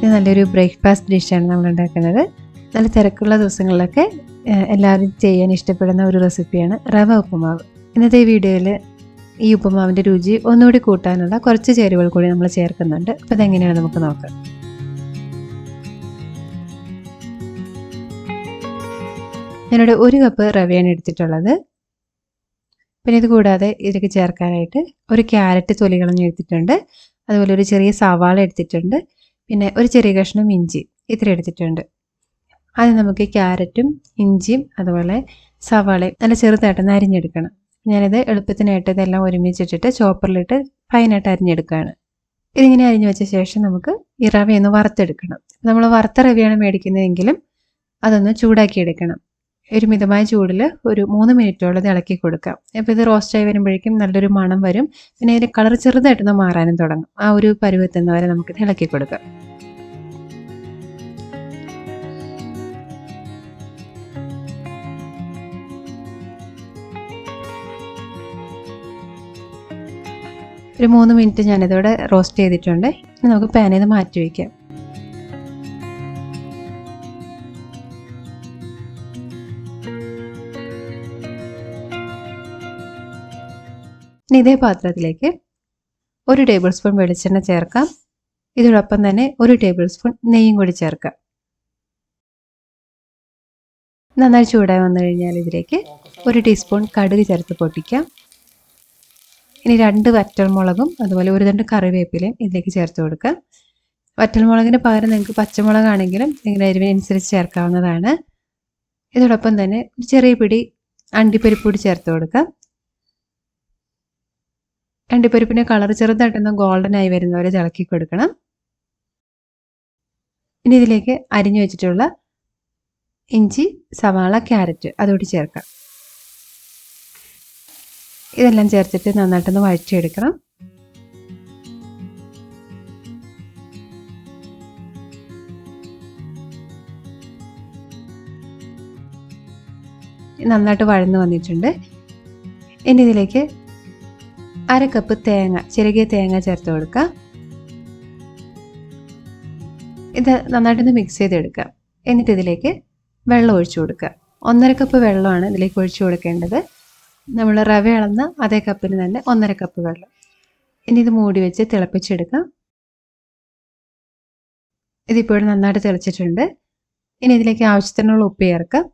ഇത് നല്ലൊരു ബ്രേക്ക്ഫാസ്റ്റ് ഡിഷാണ് നമ്മൾ ഉണ്ടാക്കുന്നത്. നല്ല തിരക്കുള്ള ദിവസങ്ങളിലൊക്കെ എല്ലാവരും ചെയ്യാൻ ഇഷ്ടപ്പെടുന്ന ഒരു റെസിപ്പിയാണ് റവ ഉപ്പുമാവ്. ഇന്നത്തെ ഈ വീഡിയോയിൽ ഈ ഉപ്പുമാവിൻ്റെ രുചി ഒന്നുകൂടി കൂട്ടാനുള്ള കുറച്ച് ചേരുവകൾ കൂടി നമ്മൾ ചേർക്കുന്നുണ്ട്. അപ്പോൾ അതെങ്ങനെയാണ് നമുക്ക് നോക്കാം. ഞാനിവിടെ 1 കപ്പ് റവയാണ് എടുത്തിട്ടുള്ളത്. പിന്നെ ഇത് കൂടാതെ ഇതിലേക്ക് ചേർക്കാനായിട്ട് ഒരു ക്യാരറ്റ് തൊലി കളഞ്ഞ് എടുത്തിട്ടുണ്ട്. അതുപോലെ ഒരു ചെറിയ സവാള എടുത്തിട്ടുണ്ട്. പിന്നെ ഒരു ചെറിയ കഷ്ണം ഇഞ്ചി ഇത്ര എടുത്തിട്ടുണ്ട്. ആദ്യം നമുക്ക് ക്യാരറ്റും ഇഞ്ചിയും അതുപോലെ സവാളയും നല്ല ചെറുതായിട്ടൊന്ന് അരിഞ്ഞെടുക്കണം. ഞാനിത് എളുപ്പത്തിനായിട്ട് ഇതെല്ലാം ഒരുമിച്ചിട്ടിട്ട് ചോപ്പറിലിട്ട് ഫൈനായിട്ട് അരിഞ്ഞെടുക്കുകയാണ്. ഇതിങ്ങനെ അരിഞ്ഞു വെച്ച ശേഷം നമുക്ക് ഈ റവയൊന്ന് വറുത്തെടുക്കണം. നമ്മൾ വറുത്ത റവയാണ് മേടിക്കുന്നതെങ്കിലും അതൊന്ന് ചൂടാക്കി എടുക്കണം. ഒരു മിതമായ ചൂടിൽ ഒരു 3 മിനിറ്റോളം ഇത് ഇളക്കി കൊടുക്കാം. അപ്പോൾ ഇത് റോസ്റ്റായി വരുമ്പോഴേക്കും നല്ലൊരു മണം വരും. പിന്നെ അതിൻ്റെ കളർ ചെറുതായിട്ടൊന്ന് മാറാനും തുടങ്ങും. ആ ഒരു പരുവെത്തുന്ന വരെ നമുക്കിത് ഇളക്കി കൊടുക്കാം. ഒരു 3 മിനിറ്റ് ഞാനിതോടെ റോസ്റ്റ് ചെയ്തിട്ടുണ്ട്. ഇനി നമുക്ക് പാനിൽ നിന്ന് മാറ്റി വയ്ക്കാം. ഇനി ഇതേ പാത്രത്തിലേക്ക് 1 ടേബിൾ സ്പൂൺ വെളിച്ചെണ്ണ ചേർക്കാം. ഇതിനോടൊപ്പം തന്നെ 1 ടേബിൾ സ്പൂൺ നെയ്യും കൂടി ചേർക്കാം. നന്നായി ചൂടായി വന്നു കഴിഞ്ഞാൽ ഇതിലേക്ക് 1 ടീസ്പൂൺ കടുക് ചേർത്ത് പൊട്ടിക്കാം. ഇനി 2 വറ്റൽമുളകും അതുപോലെ 1 തണ്ട് കറിവേപ്പിലയും ഇതിലേക്ക് ചേർത്ത് കൊടുക്കാം. വറ്റൽമുളകിന് പകരം നിങ്ങൾക്ക് പച്ചമുളകാണെങ്കിലും നിങ്ങളുടെ എരിവിനനുസരിച്ച് ചേർക്കാവുന്നതാണ്. ഇതിനോടൊപ്പം തന്നെ ഒരു ചെറിയ പിടി അണ്ടിപ്പരിപ്പ് കൂടി ചേർത്ത് കൊടുക്കാം. അണ്ടിപ്പരിപ്പിൻ്റെ കളർ ചെറുതായിട്ടൊന്ന് ഗോൾഡൻ ആയി വരുന്നവരെ ഇളക്കി കൊടുക്കണം. ഇനി ഇതിലേക്ക് അരിഞ്ഞു വെച്ചിട്ടുള്ള ഇഞ്ചി, സവാള, ക്യാരറ്റ് അതുകൂടി ചേർക്കാം. ഇതെല്ലാം ചേർത്തിട്ട് നന്നായിട്ടൊന്ന് വഴറ്റിയെടുക്കണം. നന്നായിട്ട് വഴന്നു വന്നിട്ടുണ്ട്. ഇനി ഇതിലേക്ക് 1/2 കപ്പ് തേങ്ങ, ചിരകിയ തേങ്ങ ചേർത്ത് കൊടുക്കുക. ഇത് നന്നായിട്ടൊന്ന് മിക്സ് ചെയ്തെടുക്കുക. എന്നിട്ട് ഇതിലേക്ക് വെള്ളം ഒഴിച്ചു കൊടുക്കുക. 1.5 കപ്പ് വെള്ളമാണ് ഇതിലേക്ക് ഒഴിച്ചു കൊടുക്കേണ്ടത്. നമ്മൾ റവ അളന്ന അതേ കപ്പിന് തന്നെ 1.5 കപ്പ് വെള്ളം. ഇനി ഇത് മൂടി വെച്ച് തിളപ്പിച്ചെടുക്കാം. ഇതിപ്പോഴും നന്നായിട്ട് തിളച്ചിട്ടുണ്ട്. ഇനി ഇതിലേക്ക് ആവശ്യത്തിനുള്ള ഉപ്പ് ചേർക്കാം.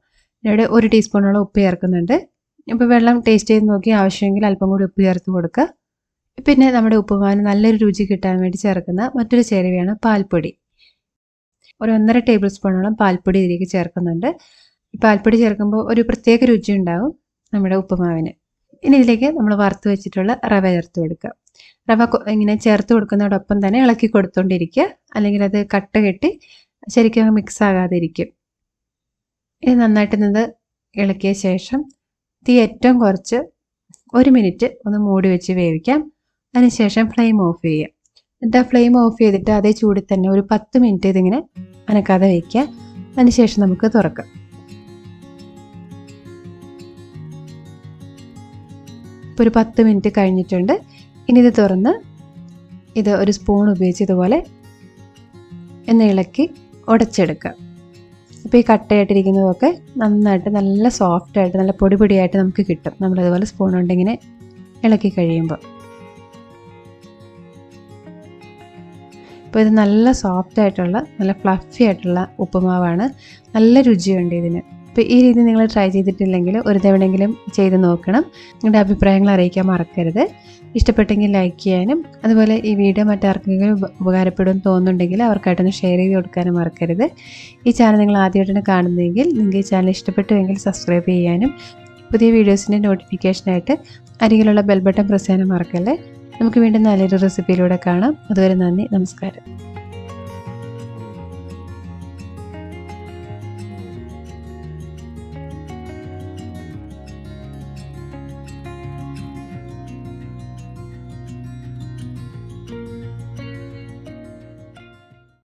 ഇവിടെ 1 ടീസ്പൂണോളം ഉപ്പ് ചേർക്കുന്നുണ്ട്. ഇപ്പോൾ വെള്ളം ടേസ്റ്റ് ചെയ്ത് നോക്കി ആവശ്യമെങ്കിൽ അല്പം കൂടി ഉപ്പ് ചേർത്ത് കൊടുക്കുക. പിന്നെ നമ്മുടെ ഉപ്പുമാവിന് നല്ലൊരു രുചി കിട്ടാൻ വേണ്ടി ചേർക്കുന്ന മറ്റൊരു ചേരുവയാണ് പാൽപ്പൊടി. ഒരു 1.5 ടേബിൾ സ്പൂണോളം പാൽപ്പൊടി ഇതിലേക്ക് ചേർക്കുന്നുണ്ട്. ഈ പാൽപ്പൊടി ചേർക്കുമ്പോൾ ഒരു പ്രത്യേക രുചി ഉണ്ടാവും നമ്മുടെ ഉപ്പുമാവിന്. ഇനി ഇതിലേക്ക് നമ്മൾ വറുത്ത് വെച്ചിട്ടുള്ള റവ ചേർത്ത് കൊടുക്കുക. റവ ഇങ്ങനെ ചേർത്ത് കൊടുക്കുന്നതോടൊപ്പം തന്നെ ഇളക്കി കൊടുത്തുകൊണ്ടിരിക്കുക. അല്ലെങ്കിൽ അത് കട്ട കെട്ടി ശരിക്കും മിക്സ് ആകാതിരിക്കും. ഇത് നന്നായിട്ട് ഇത് ഇളക്കിയ ശേഷം തീ ഏറ്റവും കുറച്ച് 1 മിനിറ്റ് ഒന്ന് മൂടി വെച്ച് വേവിക്കാം. അതിനുശേഷം ഫ്ലെയിം ഓഫ് ചെയ്യുക. എന്നിട്ട് ആ ഫ്ലെയിം ഓഫ് ചെയ്തിട്ട് അതേ ചൂടിൽ തന്നെ ഒരു 10 മിനിറ്റ് ഇതിങ്ങനെ അനക്കാതെ വയ്ക്കുക. അതിനുശേഷം നമുക്ക് തുറക്കാം. ഇപ്പോൾ ഒരു 10 മിനിറ്റ് കഴിഞ്ഞിട്ടുണ്ട്. ഇനി ഇത് തുറന്ന് ഇത് ഒരു സ്പൂൺ ഉപയോഗിച്ച് ഇതുപോലെ ഒന്ന് ഇളക്കി ഉടച്ചെടുക്കുക. ഇപ്പോൾ ഈ കട്ടയായിട്ടിരിക്കുന്നതൊക്കെ നന്നായിട്ട് നല്ല സോഫ്റ്റായിട്ട് നല്ല പൊടി പൊടിയായിട്ട് നമുക്ക് കിട്ടും. നമ്മളിതുപോലെ സ്പൂൺ കൊണ്ട് ഇങ്ങനെ ഇളക്കി കഴിയുമ്പോൾ. ഇപ്പോൾ ഇത് നല്ല സോഫ്റ്റായിട്ടുള്ള നല്ല ഫ്ലഫി ആയിട്ടുള്ള ഉപ്പുമാവാണ്. നല്ല രുചിയുണ്ട് ഇതിന്. അപ്പോൾ ഈ രീതി നിങ്ങൾ ട്രൈ ചെയ്തിട്ടില്ലെങ്കിൽ ഒരു തവണയെങ്കിലും ചെയ്ത് നോക്കണം. നിങ്ങളുടെ അഭിപ്രായങ്ങൾ അറിയിക്കാൻ മറക്കരുത്. ഇഷ്ടപ്പെട്ടെങ്കിൽ ലൈക്ക് ചെയ്യാനും അതുപോലെ ഈ വീഡിയോ മറ്റാർക്കെങ്കിലും ഉപകാരപ്പെടുമെന്ന് തോന്നുന്നുണ്ടെങ്കിൽ അവർക്കായിട്ടൊന്ന് ഷെയർ ചെയ്ത് കൊടുക്കാനും മറക്കരുത്. ഈ ചാനൽ നിങ്ങൾ ആദ്യമായിട്ടാണ് കാണുന്നതെങ്കിൽ നിങ്ങൾക്ക് ഈ ചാനൽ ഇഷ്ടപ്പെട്ടുവെങ്കിൽ സബ്സ്ക്രൈബ് ചെയ്യാനും പുതിയ വീഡിയോസിൻ്റെ നോട്ടിഫിക്കേഷനായിട്ട് അരികിലുള്ള ബെൽ ബട്ടൺ പ്രസ് ചെയ്യാനും മറക്കല്ലേ. നമുക്ക് വീണ്ടും നല്ലൊരു റെസിപ്പിയിലൂടെ കാണാം. അതുവരെ നന്ദി, നമസ്കാരം.